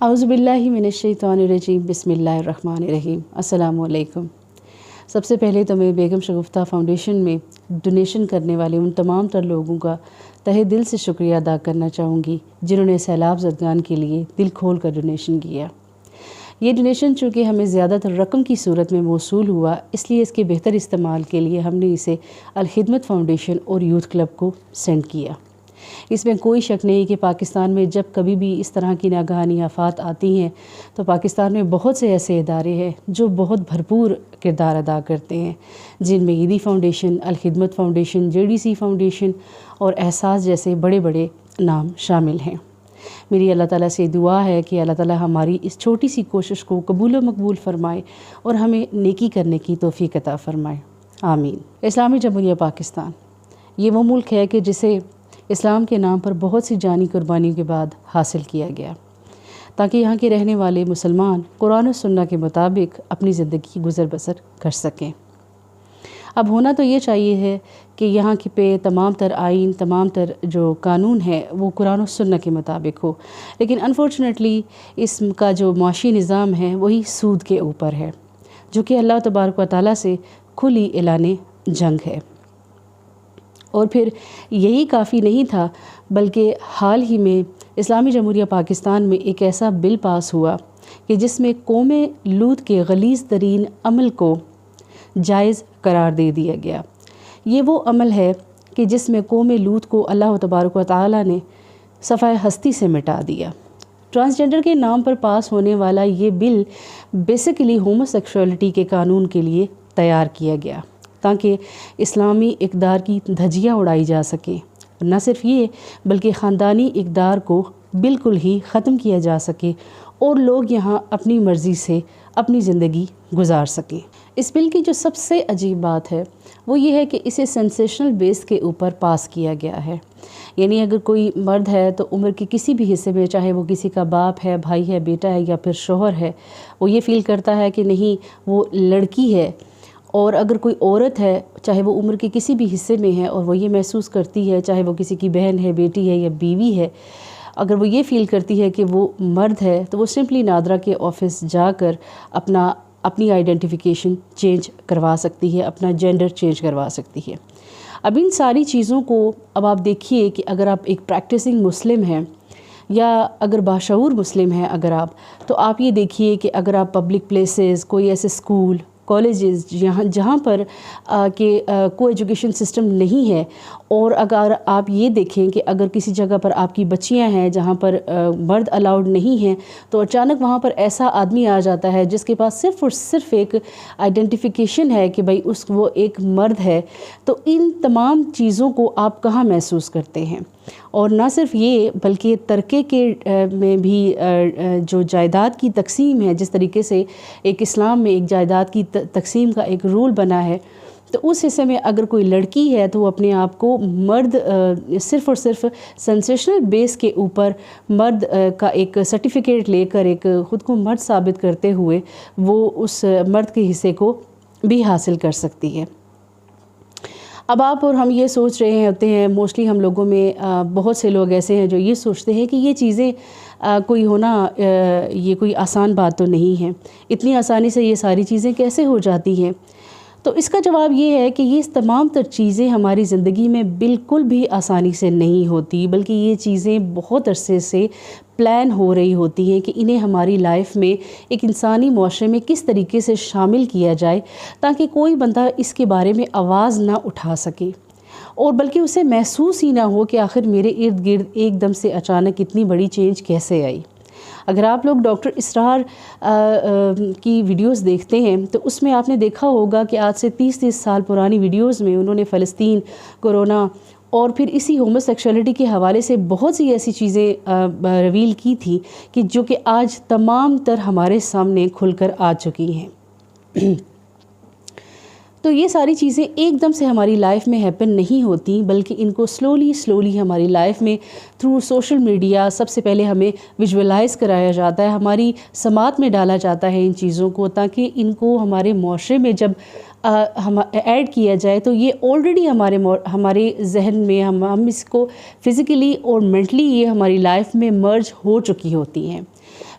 اعوذ باللہ من الشیطان الرجیم بسم اللہ الرحمن الرحیم۔ السلام علیکم۔ سب سے پہلے تو میں بیگم شگفتہ فاؤنڈیشن میں ڈونیشن کرنے والے ان تمام تر لوگوں کا تہہ دل سے شکریہ ادا کرنا چاہوں گی جنہوں نے سیلاب زدگان کے لیے دل کھول کر ڈونیشن کیا۔ یہ ڈونیشن چونکہ ہمیں زیادہ تر رقم کی صورت میں موصول ہوا، اس لیے اس کے بہتر استعمال کے لیے ہم نے اسے الخدمت فاؤنڈیشن اور یوتھ کلب کو سینڈ کیا۔ اس میں کوئی شک نہیں کہ پاکستان میں جب کبھی بھی اس طرح کی ناگہانی آفات آتی ہیں تو پاکستان میں بہت سے ایسے ادارے ہیں جو بہت بھرپور کردار ادا کرتے ہیں، جن میں Edhi foundation, Alkhidmat foundation, JDC foundation اور احساس جیسے بڑے بڑے نام شامل ہیں۔ میری اللہ تعالیٰ سے دعا ہے کہ اللہ تعالیٰ ہماری اس چھوٹی سی کوشش کو قبول و مقبول فرمائے اور ہمیں نیکی کرنے کی توفیق عطا فرمائے، آمین۔ اسلامی جمہوریہ پاکستان یہ وہ ملک ہے کہ جسے اسلام کے نام پر بہت سی جانی قربانیوں کے بعد حاصل کیا گیا تاکہ یہاں کے رہنے والے مسلمان قرآن و سنہ کے مطابق اپنی زندگی گزر بسر کر سکیں۔ اب ہونا تو یہ چاہیے ہے کہ یہاں کے پہ تمام تر آئین، تمام تر جو قانون ہے وہ قرآن و سنہ کے مطابق ہو، لیکن انفارچونیٹلی اس کا جو معاشی نظام ہے وہی سود کے اوپر ہے، جو کہ اللہ تبارک و تعالیٰ سے کھلی اعلان جنگ ہے۔ اور پھر یہی کافی نہیں تھا، بلکہ حال ہی میں اسلامی جمہوریہ پاکستان میں ایک ایسا بل پاس ہوا کہ جس میں قوم لوط کے غلیظ ترین عمل کو جائز قرار دے دیا گیا۔ یہ وہ عمل ہے کہ جس میں قوم لوط کو اللہ تبارک و تعالیٰ نے صفحہ ہستی سے مٹا دیا۔ ٹرانسجنڈر کے نام پر پاس ہونے والا یہ بل بیسیکلی ہومو سیکشولیٹی کے قانون کے لیے تیار کیا گیا تاکہ اسلامی اقدار کی دھجیاں اڑائی جا سکیں، نہ صرف یہ بلکہ خاندانی اقدار کو بالکل ہی ختم کیا جا سکے اور لوگ یہاں اپنی مرضی سے اپنی زندگی گزار سکیں۔ اس بل کی جو سب سے عجیب بات ہے وہ یہ ہے کہ اسے سینسیشنل بیس کے اوپر پاس کیا گیا ہے، یعنی اگر کوئی مرد ہے تو عمر کے کسی بھی حصے میں، چاہے وہ کسی کا باپ ہے، بھائی ہے، بیٹا ہے یا پھر شوہر ہے، وہ یہ فیل کرتا ہے کہ نہیں وہ لڑکی ہے، اور اگر کوئی عورت ہے چاہے وہ عمر کے کسی بھی حصے میں ہے اور وہ یہ محسوس کرتی ہے، چاہے وہ کسی کی بہن ہے، بیٹی ہے یا بیوی ہے، اگر وہ یہ فیل کرتی ہے کہ وہ مرد ہے تو وہ سمپلی نادرا کے آفس جا کر اپنی آئیڈینٹیفیکیشن چینج کروا سکتی ہے، اپنا جینڈر چینج کروا سکتی ہے۔ اب ان ساری چیزوں کو اب آپ دیکھیے کہ اگر آپ ایک پریکٹسنگ مسلم ہیں یا اگر باشعور مسلم ہیں اگر آپ، تو آپ یہ دیکھیے کہ اگر آپ پبلک پلیسز، کوئی ایسے اسکول، کالجز جہاں پر کو ایجوکیشن سسٹم نہیں ہے، اور اگر آپ یہ دیکھیں کہ اگر کسی جگہ پر آپ کی بچیاں ہیں جہاں پر مرد الاؤڈ نہیں ہیں، تو اچانک وہاں پر ایسا آدمی آ جاتا ہے جس کے پاس صرف اور صرف ایک آئیڈینٹیفیکیشن ہے کہ بھائی وہ ایک مرد ہے، تو ان تمام چیزوں کو آپ کہاں محسوس کرتے ہیں؟ اور نہ صرف یہ بلکہ ترکے کے میں بھی جو جائیداد کی تقسیم ہے، جس طریقے سے ایک اسلام میں ایک جائیداد کی تقسیم کا ایک رول بنا ہے، تو اس حصے میں اگر کوئی لڑکی ہے تو وہ اپنے آپ کو مرد صرف اور صرف سینسیشنل بیس کے اوپر مرد کا ایک سرٹیفکیٹ لے کر ایک خود کو مرد ثابت کرتے ہوئے وہ اس مرد کے حصے کو بھی حاصل کر سکتی ہے۔ اب آپ اور ہم یہ سوچ رہے ہوتے ہیں، موسٹلی ہم لوگوں میں بہت سے لوگ ایسے ہیں جو یہ سوچتے ہیں کہ یہ چیزیں کوئی ہونا یہ کوئی آسان بات تو نہیں ہے، اتنی آسانی سے یہ ساری چیزیں کیسے ہو جاتی ہیں؟ تو اس کا جواب یہ ہے کہ یہ تمام تر چیزیں ہماری زندگی میں بالکل بھی آسانی سے نہیں ہوتی، بلکہ یہ چیزیں بہت عرصے سے پلان ہو رہی ہوتی ہیں کہ انہیں ہماری لائف میں ایک انسانی معاشرے میں کس طریقے سے شامل کیا جائے تاکہ کوئی بندہ اس کے بارے میں آواز نہ اٹھا سکے، اور بلکہ اسے محسوس ہی نہ ہو کہ آخر میرے ارد گرد ایک دم سے اچانک اتنی بڑی چینج کیسے آئی۔ اگر آپ لوگ ڈاکٹر اسرار کی ویڈیوز دیکھتے ہیں تو اس میں آپ نے دیکھا ہوگا کہ آج سے 30 سال پرانی ویڈیوز میں انہوں نے فلسطین، کورونا اور پھر اسی ہومو سیکشولیٹی کے حوالے سے بہت سی ایسی چیزیں ریویل کی تھی کہ جو کہ آج تمام تر ہمارے سامنے کھل کر آ چکی ہیں۔ تو یہ ساری چیزیں ایک دم سے ہماری لائف میں ہیپن نہیں ہوتی، بلکہ ان کو سلولی ہماری لائف میں تھرو سوشل میڈیا سب سے پہلے ہمیں ویژولائز کرایا جاتا ہے، ہماری سماعت میں ڈالا جاتا ہے ان چیزوں کو، تاکہ ان کو ہمارے معاشرے میں جب ایڈ کیا جائے تو یہ آلریڈی ہمارے ذہن میں ہم اس کو فزیکلی اور مینٹلی یہ ہماری لائف میں مرج ہو چکی ہوتی ہیں۔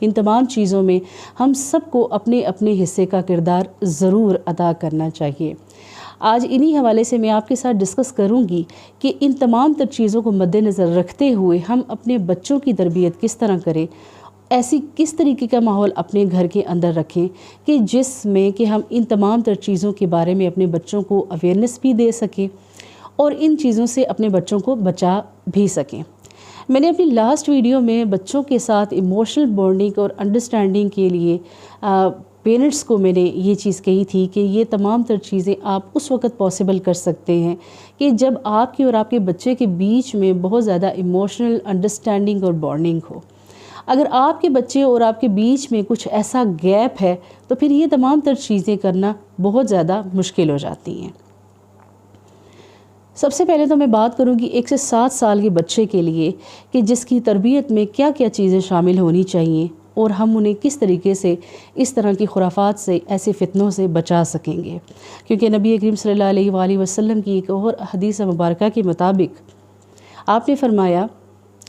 ان تمام چیزوں میں ہم سب کو اپنے اپنے حصے کا کردار ضرور ادا کرنا چاہیے۔ آج انہی حوالے سے میں آپ کے ساتھ ڈسکس کروں گی کہ ان تمام تر چیزوں کو مد نظر رکھتے ہوئے ہم اپنے بچوں کی تربیت کس طرح کریں، ایسی کس طریقے کا ماحول اپنے گھر کے اندر رکھیں کہ جس میں کہ ہم ان تمام تر چیزوں کے بارے میں اپنے بچوں کو اویئرنیس بھی دے سکیں اور ان چیزوں سے اپنے بچوں کو بچا بھی سکیں۔ میں نے اپنی لاسٹ ویڈیو میں بچوں کے ساتھ ایموشنل بانڈنگ اور انڈرسٹینڈنگ کے لیے پیرنٹس کو میں نے یہ چیز کہی تھی کہ یہ تمام تر چیزیں آپ اس وقت پاسبل کر سکتے ہیں کہ جب آپ کی اور آپ کے بچے کے بیچ میں بہت زیادہ ایموشنل انڈرسٹینڈنگ اور بانڈنگ ہو۔ اگر آپ کے بچے اور آپ کے بیچ میں کچھ ایسا گیپ ہے تو پھر یہ تمام تر چیزیں کرنا بہت زیادہ مشکل ہو جاتی ہیں۔ سب سے پہلے تو میں بات کروں گی 1 سے 7 سال کے بچے کے لیے کہ جس کی تربیت میں کیا کیا چیزیں شامل ہونی چاہیے اور ہم انہیں کس طریقے سے اس طرح کی خرافات سے، ایسے فتنوں سے بچا سکیں گے، کیونکہ نبی کریم صلی اللہ علیہ وآلہ وسلم کی ایک اور حدیث مبارکہ کے مطابق آپ نے فرمایا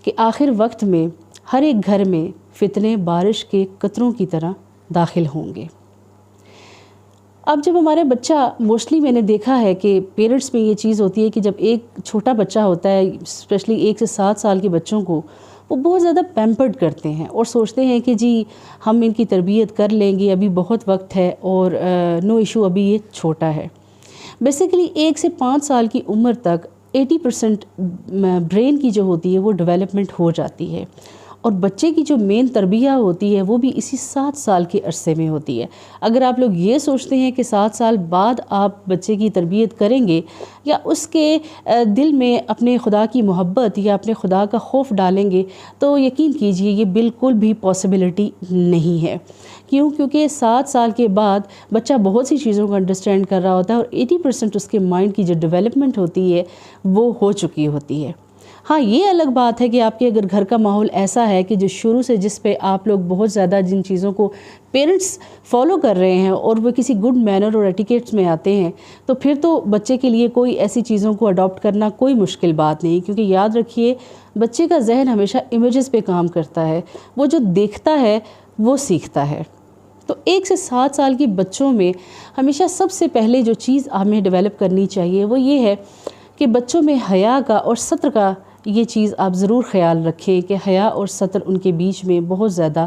کہ آخر وقت میں ہر ایک گھر میں فتنے بارش کے قطروں کی طرح داخل ہوں گے۔ اب جب ہمارے بچہ موسٹلی میں نے دیکھا ہے کہ پیرنٹس میں یہ چیز ہوتی ہے کہ جب ایک چھوٹا بچہ ہوتا ہے، اسپیشلی 1 سے 7 سال کے بچوں کو، وہ بہت زیادہ پیمپرڈ کرتے ہیں اور سوچتے ہیں کہ جی ہم ان کی تربیت کر لیں گے، ابھی بہت وقت ہے اور نو ایشو، ابھی یہ چھوٹا ہے۔ بیسیکلی 1 سے 5 سال کی عمر تک 80% برین کی جو ہوتی ہے وہ ڈیولپمنٹ ہو جاتی ہے، اور بچے کی جو مین تربیہ ہوتی ہے وہ بھی اسی 7 سال کے عرصے میں ہوتی ہے۔ اگر آپ لوگ یہ سوچتے ہیں کہ 7 سال بعد آپ بچے کی تربیت کریں گے یا اس کے دل میں اپنے خدا کی محبت یا اپنے خدا کا خوف ڈالیں گے، تو یقین کیجئے یہ بالکل بھی پاسبلٹی نہیں ہے۔ کیونکہ 7 سال کے بعد بچہ بہت سی چیزوں کو انڈرسٹینڈ کر رہا ہوتا ہے اور 80% اس کے مائنڈ کی جو ڈیولپمنٹ ہوتی ہے وہ ہو چکی ہوتی ہے۔ ہاں، یہ الگ بات ہے کہ آپ کے اگر گھر کا ماحول ایسا ہے کہ جو شروع سے جس پہ آپ لوگ بہت زیادہ جن چیزوں کو پیرنٹس فالو کر رہے ہیں اور وہ کسی گڈ مینر اور ایٹیکیٹس میں آتے ہیں، تو پھر تو بچے کے لیے کوئی ایسی چیزوں کو اڈاپٹ کرنا کوئی مشکل بات نہیں، کیونکہ یاد رکھیے بچے کا ذہن ہمیشہ امیجز پہ کام کرتا ہے، وہ جو دیکھتا ہے وہ سیکھتا ہے۔ تو 1 سے 7 سال کے بچوں میں ہمیشہ سب سے پہلے جو چیز ہمیں ڈیولپ کرنی چاہیے وہ یہ ہے کہ بچوں میں حیا کا اور ستر کا یہ چیز آپ ضرور خیال رکھیں کہ حیا اور ستر ان کے بیچ میں بہت زیادہ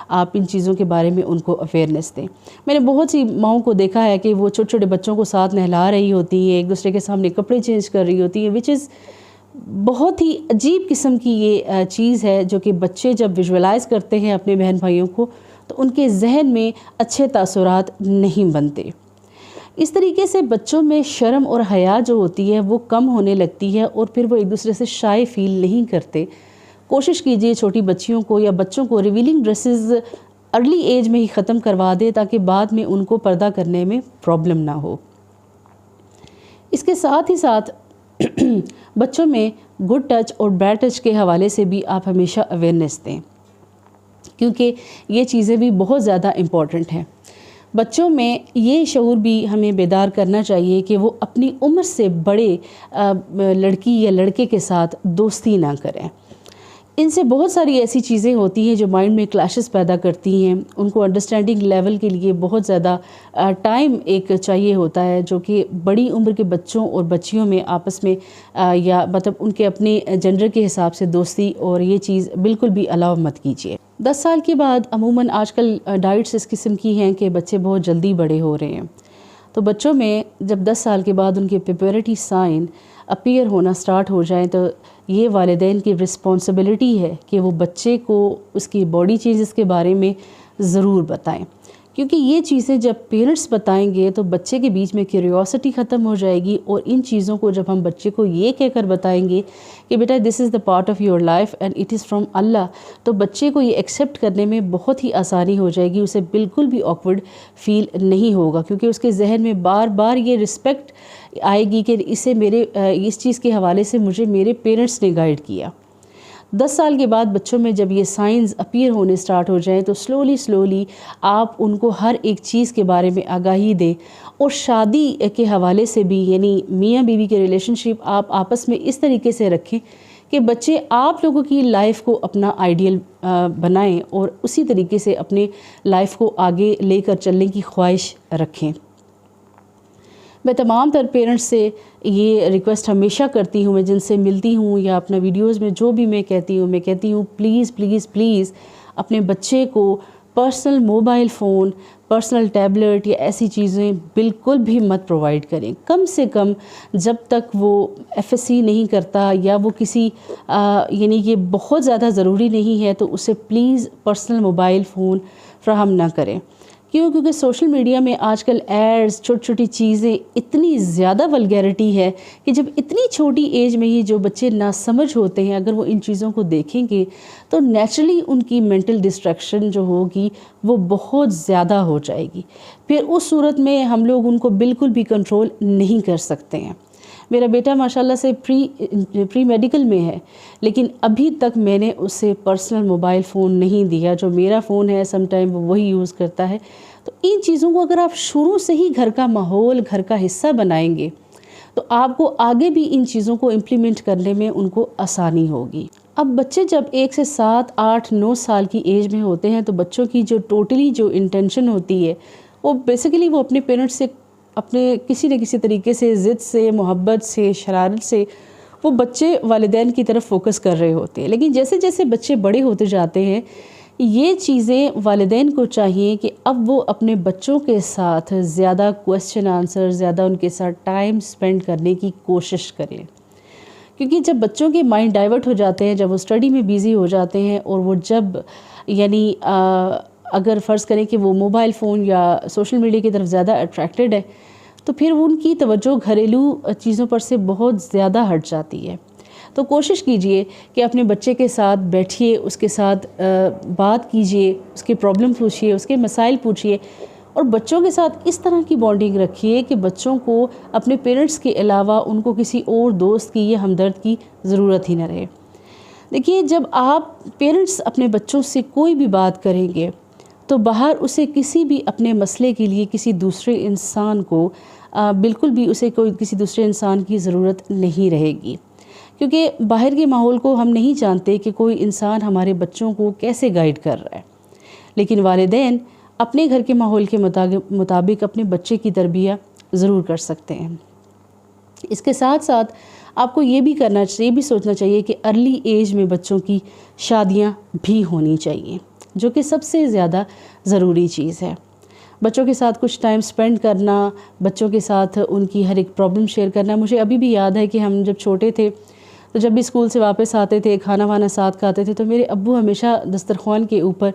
آپ ان چیزوں کے بارے میں ان کو اویئرنیس دیں۔ میں نے بہت سی ماؤں کو دیکھا ہے کہ وہ چھوٹے چھوٹے بچوں کو ساتھ نہلا رہی ہوتی ہیں، ایک دوسرے کے سامنے کپڑے چینج کر رہی ہوتی ہیں، وچ از بہت ہی عجیب قسم کی یہ چیز ہے جو کہ بچے جب ویژولائز کرتے ہیں اپنے بہن بھائیوں کو تو ان کے ذہن میں اچھے تاثرات نہیں بنتے۔ اس طریقے سے بچوں میں شرم اور حیا جو ہوتی ہے وہ کم ہونے لگتی ہے اور پھر وہ ایک دوسرے سے شائع فیل نہیں کرتے۔ کوشش کیجئے چھوٹی بچیوں کو یا بچوں کو ریویلنگ ڈریسز ارلی ایج میں ہی ختم کروا دے تاکہ بعد میں ان کو پردہ کرنے میں پرابلم نہ ہو۔ اس کے ساتھ ہی ساتھ بچوں میں گڈ ٹچ اور بیڈ ٹچ کے حوالے سے بھی آپ ہمیشہ اویئرنیس دیں، کیونکہ یہ چیزیں بھی بہت زیادہ امپورٹنٹ ہیں۔ بچوں میں یہ شعور بھی ہمیں بیدار کرنا چاہیے کہ وہ اپنی عمر سے بڑے لڑکی یا لڑکے کے ساتھ دوستی نہ کریں۔ ان سے بہت ساری ایسی چیزیں ہوتی ہیں جو مائنڈ میں کلیشز پیدا کرتی ہیں، ان کو انڈرسٹینڈنگ لیول کے لیے بہت زیادہ ٹائم ایک چاہیے ہوتا ہے، جو کہ بڑی عمر کے بچوں اور بچیوں میں آپس میں یا مطلب ان کے اپنے جنڈر کے حساب سے دوستی، اور یہ چیز بالکل بھی الاؤ مت کیجیے۔ 10 سال کے بعد عموماً آج کل ڈائٹس اس قسم کی ہیں کہ بچے بہت جلدی بڑے ہو رہے ہیں، تو بچوں میں جب 10 سال کے بعد ان کے پیپورٹی سائن اپیئر ہونا سٹارٹ ہو جائیں تو یہ والدین کی رسپانسبلٹی ہے کہ وہ بچے کو اس کی باڈی چینجز کے بارے میں ضرور بتائیں، کیونکہ یہ چیزیں جب پیرنٹس بتائیں گے تو بچے کے بیچ میں کیوریوسٹی ختم ہو جائے گی، اور ان چیزوں کو جب ہم بچے کو یہ کہہ کر بتائیں گے کہ بیٹا this is the part of your life and it is from Allah, تو بچے کو یہ ایکسیپٹ کرنے میں بہت ہی آسانی ہو جائے گی، اسے بالکل بھی آکورڈ فیل نہیں ہوگا، کیونکہ اس کے ذہن میں بار بار یہ رسپیکٹ آئے گی کہ اس چیز کے حوالے سے مجھے میرے پیرنٹس نے گائیڈ کیا۔ 10 سال کے بعد بچوں میں جب یہ سائنز اپیئر ہونے سٹارٹ ہو جائیں تو سلولی آپ ان کو ہر ایک چیز کے بارے میں آگاہی دیں، اور شادی کے حوالے سے بھی، یعنی میاں بیوی کے ریلیشن شپ آپ آپس میں اس طریقے سے رکھیں کہ بچے آپ لوگوں کی لائف کو اپنا آئیڈیل بنائیں اور اسی طریقے سے اپنے لائف کو آگے لے کر چلنے کی خواہش رکھیں۔ میں تمام تر پیرنٹس سے یہ ریکویسٹ ہمیشہ کرتی ہوں، میں جن سے ملتی ہوں یا اپنا ویڈیوز میں جو بھی میں کہتی ہوں پلیز پلیز پلیز اپنے بچے کو personal mobile phone, personal tablet یا ایسی چیزیں بالکل بھی مت پرووائڈ کریں۔ کم سے کم جب تک وہ FSC نہیں کرتا یا وہ کسی یعنی یہ بہت زیادہ ضروری نہیں ہے تو اسے پلیز پرسنل موبائل فون فراہم نہ کریں۔ کیونکہ سوشل میڈیا میں آج کل ایڈز، چھوٹی چھوٹی چیزیں، اتنی زیادہ ولگیرٹی ہے کہ جب اتنی چھوٹی ایج میں ہی جو بچے ناسمجھ ہوتے ہیں اگر وہ ان چیزوں کو دیکھیں گے تو نیچرلی ان کی مینٹل ڈسٹریکشن جو ہوگی وہ بہت زیادہ ہو جائے گی۔ پھر اس صورت میں ہم لوگ ان کو بالکل بھی کنٹرول نہیں کر سکتے ہیں۔ میرا بیٹا ماشاءاللہ سے پری میڈیکل میں ہے، لیکن ابھی تک میں نے اسے پرسنل موبائل فون نہیں دیا۔ جو میرا فون ہے سم ٹائم وہ وہی یوز کرتا ہے۔ تو ان چیزوں کو اگر آپ شروع سے ہی گھر کا ماحول، گھر کا حصہ بنائیں گے تو آپ کو آگے بھی ان چیزوں کو امپلیمنٹ کرنے میں ان کو آسانی ہوگی۔ اب بچے جب 1 سے 7، 8، 9 سال کی ایج میں ہوتے ہیں تو بچوں کی جو ٹوٹلی جو انٹینشن ہوتی ہے وہ بیسیکلی وہ اپنے پیرنٹس سے اپنے کسی نہ کسی طریقے سے ضد سے، محبت سے، شرارت سے وہ بچے والدین کی طرف فوکس کر رہے ہوتے ہیں۔ لیکن جیسے جیسے بچے بڑے ہوتے جاتے ہیں یہ چیزیں والدین کو چاہیے کہ اب وہ اپنے بچوں کے ساتھ زیادہ کویسچن آنسر، زیادہ ان کے ساتھ ٹائم سپینڈ کرنے کی کوشش کریں۔ کیونکہ جب بچوں کے مائنڈ ڈائیورٹ ہو جاتے ہیں، جب وہ اسٹڈی میں بیزی ہو جاتے ہیں اور وہ جب یعنی اگر فرض کریں کہ وہ موبائل فون یا سوشل میڈیا کی طرف زیادہ اٹریکٹڈ ہے تو پھر ان کی توجہ گھریلو چیزوں پر سے بہت زیادہ ہٹ جاتی ہے۔ تو کوشش کیجئے کہ اپنے بچے کے ساتھ بیٹھیے، اس کے ساتھ بات کیجئے، اس کے پرابلم پوچھیے، اس کے مسائل پوچھیے اور بچوں کے ساتھ اس طرح کی بانڈنگ رکھیے کہ بچوں کو اپنے پیرنٹس کے علاوہ ان کو کسی اور دوست کی یا ہمدرد کی ضرورت ہی نہ رہے۔ دیکھیے جب آپ پیرنٹس اپنے بچوں سے کوئی بھی بات کریں گے تو باہر اسے کسی بھی اپنے مسئلے کے لیے کسی دوسرے انسان کو بالکل بھی اسے کوئی کسی دوسرے انسان کی ضرورت نہیں رہے گی، کیونکہ باہر کے ماحول کو ہم نہیں جانتے کہ کوئی انسان ہمارے بچوں کو کیسے گائیڈ کر رہا ہے۔ لیکن والدین اپنے گھر کے ماحول کے مطابق اپنے بچے کی تربیت ضرور کر سکتے ہیں۔ اس کے ساتھ ساتھ آپ کو یہ بھی سوچنا چاہیے کہ ارلی ایج میں بچوں کی شادیاں بھی ہونی چاہیے، جو کہ سب سے زیادہ ضروری چیز ہے۔ بچوں کے ساتھ کچھ ٹائم سپینڈ کرنا، بچوں کے ساتھ ان کی ہر ایک پرابلم شیئر کرنا۔ مجھے ابھی بھی یاد ہے کہ ہم جب چھوٹے تھے تو جب بھی اسکول سے واپس آتے تھے، کھانا وانا ساتھ کھاتے تھے تو میرے ابو ہمیشہ دسترخوان کے اوپر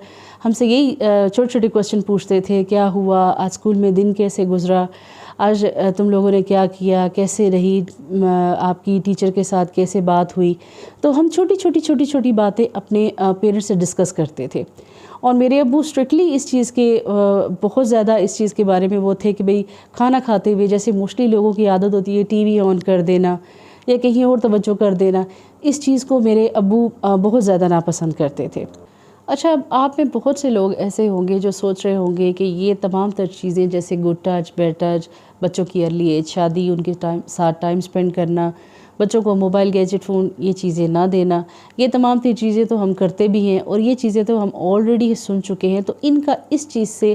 ہم سے یہی چھوٹے چھوٹے کویسچن پوچھتے تھے، کیا ہوا آج اسکول میں، دن کیسے گزرا، آج تم لوگوں نے کیا کیا، کیسے رہی آپ کی ٹیچر کے ساتھ، کیسے بات ہوئی۔ تو ہم چھوٹی باتیں اپنے پیرنٹس سے ڈسکس کرتے تھے اور میرے ابو اسٹرکٹلی اس چیز کے بہت زیادہ اس چیز کے بارے میں وہ تھے کہ بھئی کھانا کھاتے ہوئے جیسے موسٹلی لوگوں کی عادت ہوتی ہے ٹی وی آن کر دینا یا کہیں اور توجہ کر دینا، اس چیز کو میرے ابو بہت زیادہ ناپسند کرتے تھے۔ اچھا آپ میں بہت سے لوگ ایسے ہوں گے جو سوچ رہے ہوں گے کہ یہ تمام تر چیزیں جیسے گڈ ٹچ، بیڈ ٹچ، بچوں کی ارلی ایج، شادی، ان کے ساتھ ٹائم سپینڈ کرنا، بچوں کو موبائل، گیجٹ، فون، یہ چیزیں نہ دینا، یہ تمام تر چیزیں تو ہم کرتے بھی ہیں اور یہ چیزیں تو ہم آلریڈی سن چکے ہیں، تو ان کا اس چیز سے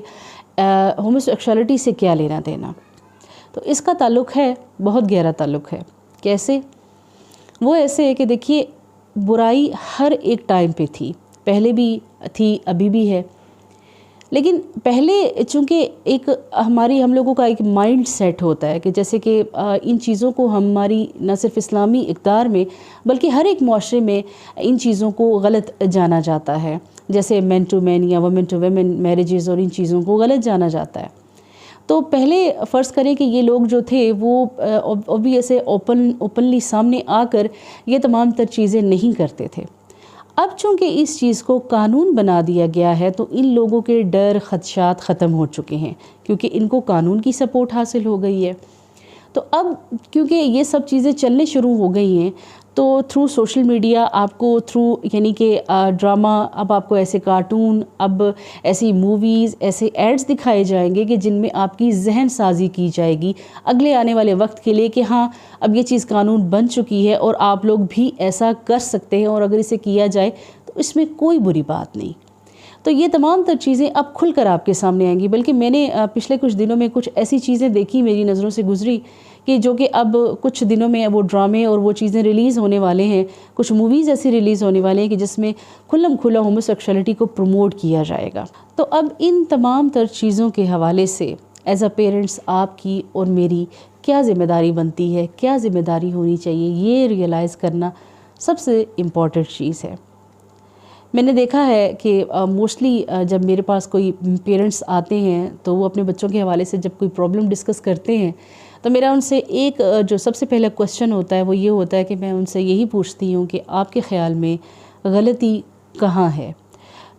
ہومو سیکشوالٹی سے کیا لینا دینا؟ تو اس کا تعلق ہے، بہت گہرا تعلق ہے۔ کیسے؟ وہ ایسے ہے کہ دیکھیے برائی ہر ایک ٹائم پہ تھی، پہلے بھی تھی، ابھی بھی ہے، لیکن پہلے چونکہ ایک ہم لوگوں کا ایک مائنڈ سیٹ ہوتا ہے کہ جیسے کہ ان چیزوں کو ہماری نہ صرف اسلامی اقدار میں بلکہ ہر ایک معاشرے میں ان چیزوں کو غلط جانا جاتا ہے، جیسے مین ٹو مین یا وومن ٹو ویمن میرجز اور ان چیزوں کو غلط جانا جاتا ہے۔ تو پہلے فرض کریں کہ یہ لوگ جو تھے وہ اوبویسلی اوپنلی سامنے آ کر یہ تمام تر چیزیں نہیں کرتے تھے۔ اب چونکہ اس چیز کو قانون بنا دیا گیا ہے تو ان لوگوں کے ڈر، خدشات ختم ہو چکے ہیں کیونکہ ان کو قانون کی سپورٹ حاصل ہو گئی ہے۔ تو اب کیونکہ یہ سب چیزیں چلنے شروع ہو گئی ہیں تو تھرو سوشل میڈیا آپ کو یعنی کہ ڈرامہ، اب آپ کو ایسے کارٹون، اب ایسی موویز، ایسے ایڈز دکھائے جائیں گے کہ جن میں آپ کی ذہن سازی کی جائے گی اگلے آنے والے وقت کے لیے کہ ہاں اب یہ چیز قانون بن چکی ہے اور آپ لوگ بھی ایسا کر سکتے ہیں، اور اگر اسے کیا جائے تو اس میں کوئی بری بات نہیں۔ تو یہ تمام تر چیزیں اب کھل کر آپ کے سامنے آئیں گی، بلکہ میں نے پچھلے کچھ دنوں میں کچھ ایسی چیزیں دیکھی، میری نظروں سے گزری، کہ جو کہ اب کچھ دنوں میں وہ ڈرامے اور وہ چیزیں ریلیز ہونے والے ہیں، کچھ موویز ایسی ریلیز ہونے والے ہیں کہ جس میں کھلم کھلا ہومو سیکشولیٹی کو پروموٹ کیا جائے گا۔ تو اب ان تمام تر چیزوں کے حوالے سے ایز اے پیرنٹس آپ کی اور میری کیا ذمہ داری بنتی ہے، کیا ذمہ داری ہونی چاہیے، یہ ریئلائز کرنا سب سے امپورٹنٹ چیز ہے۔ میں نے دیکھا ہے کہ موسٹلی جب میرے پاس کوئی پیرنٹس آتے ہیں تو وہ اپنے بچوں کے حوالے سے جب کوئی پرابلم ڈسکس کرتے ہیں تو میرا ان سے ایک جو سب سے پہلا کوسچن ہوتا ہے وہ یہ ہوتا ہے کہ میں ان سے یہی پوچھتی ہوں کہ آپ کے خیال میں غلطی کہاں ہے؟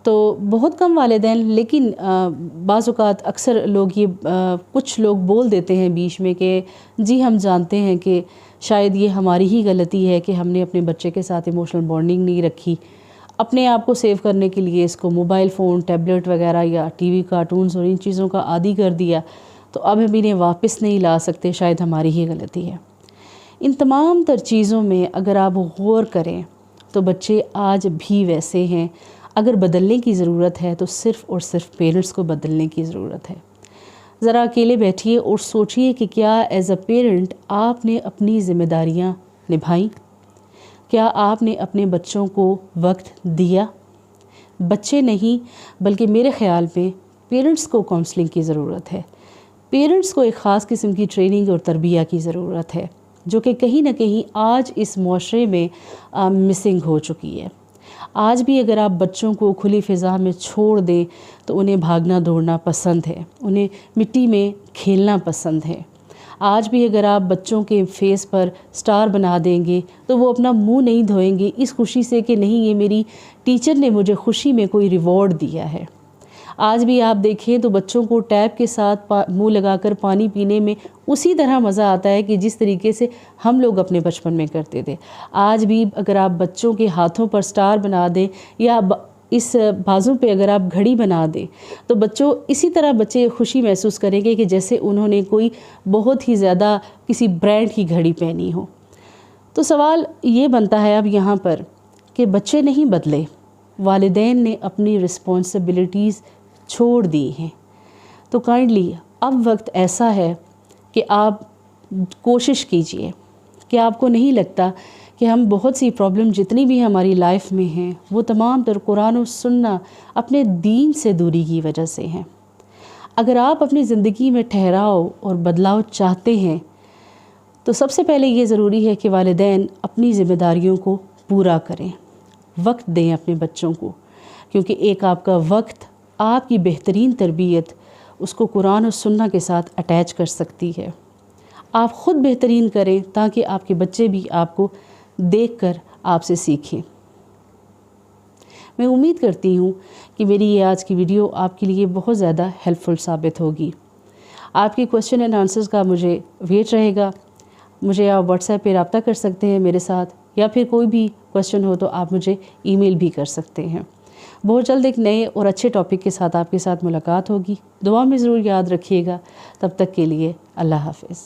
تو بہت کم والدین، لیکن بعض اوقات اکثر لوگ کچھ لوگ بول دیتے ہیں بیچ میں کہ جی ہم جانتے ہیں کہ شاید یہ ہماری ہی غلطی ہے کہ ہم نے اپنے بچے کے ساتھ ایموشنل بانڈنگ نہیں رکھی، اپنے آپ کو سیو کرنے کے لیے اس کو موبائل فون، ٹیبلٹ وغیرہ یا ٹی وی، کارٹونز اور ان چیزوں کا عادی کر دیا، تو اب ہم انہیں واپس نہیں لا سکتے، شاید ہماری ہی غلطی ہے۔ ان تمام تر چیزوں میں اگر آپ غور کریں تو بچے آج بھی ویسے ہیں، اگر بدلنے کی ضرورت ہے تو صرف اور صرف پیرنٹس کو بدلنے کی ضرورت ہے۔ ذرا اکیلے بیٹھیے اور سوچئے کہ کیا ایز اے پیرنٹ آپ نے اپنی ذمہ داریاں نبھائیں؟ کیا آپ نے اپنے بچوں کو وقت دیا؟ بچے نہیں بلکہ میرے خیال میں پیرنٹس کو کاؤنسلنگ کی ضرورت ہے، پیرنٹس کو ایک خاص قسم کی ٹریننگ اور تربیہ کی ضرورت ہے، جو کہ کہیں نہ کہیں آج اس معاشرے میں مسنگ ہو چکی ہے۔ آج بھی اگر آپ بچوں کو کھلی فضا میں چھوڑ دیں تو انہیں بھاگنا دوڑنا پسند ہے، انہیں مٹی میں کھیلنا پسند ہے۔ آج بھی اگر آپ بچوں کے فیس پر سٹار بنا دیں گے تو وہ اپنا منہ نہیں دھوئیں گے اس خوشی سے کہ نہیں یہ میری ٹیچر نے مجھے خوشی میں کوئی ریوارڈ دیا ہے۔ آج بھی آپ دیکھیں تو بچوں کو ٹیپ کے ساتھ منہ لگا کر پانی پینے میں اسی طرح مزہ آتا ہے کہ جس طریقے سے ہم لوگ اپنے بچپن میں کرتے تھے۔ آج بھی اگر آپ بچوں کے ہاتھوں پر سٹار بنا دیں یا اس بازو پہ اگر آپ گھڑی بنا دیں تو اسی طرح بچے خوشی محسوس کریں گے کہ جیسے انہوں نے کوئی بہت ہی زیادہ کسی برانڈ کی گھڑی پہنی ہو۔ تو سوال یہ بنتا ہے اب یہاں پر کہ بچے نہیں بدلے، والدین نے اپنی رسپانسبلٹیز چھوڑ دی ہیں۔ تو کائنڈلی اب وقت ایسا ہے کہ آپ کوشش کیجئے کہ آپ کو نہیں لگتا کہ ہم بہت سی پرابلم جتنی بھی ہماری لائف میں ہیں وہ تمام تر قرآن و سنہ اپنے دین سے دوری کی وجہ سے ہیں۔ اگر آپ اپنی زندگی میں ٹھہراؤ اور بدلاؤ چاہتے ہیں تو سب سے پہلے یہ ضروری ہے کہ والدین اپنی ذمہ داریوں کو پورا کریں، وقت دیں اپنے بچوں کو، کیونکہ ایک آپ کا وقت آپ کی بہترین تربیت اس کو قرآن و سنہ کے ساتھ اٹیچ کر سکتی ہے۔ آپ خود بہترین کریں تاکہ آپ کے بچے بھی آپ کو دیکھ کر آپ سے سیکھیں۔ میں امید کرتی ہوں کہ میری یہ آج کی ویڈیو آپ کے لیے بہت زیادہ ہیلپ فل ثابت ہوگی۔ آپ کی کویسچن اینڈ آنسرز کا مجھے ویٹ رہے گا۔ مجھے آپ واٹس ایپ پہ رابطہ کر سکتے ہیں میرے ساتھ، یا پھر کوئی بھی کویسچن ہو تو آپ مجھے ای میل بھی کر سکتے ہیں۔ بہت جلد ایک نئے اور اچھے ٹاپک کے ساتھ آپ کے ساتھ ملاقات ہوگی۔ دعا میں ضرور یاد رکھیے گا۔ تب تک کے لیے اللہ حافظ۔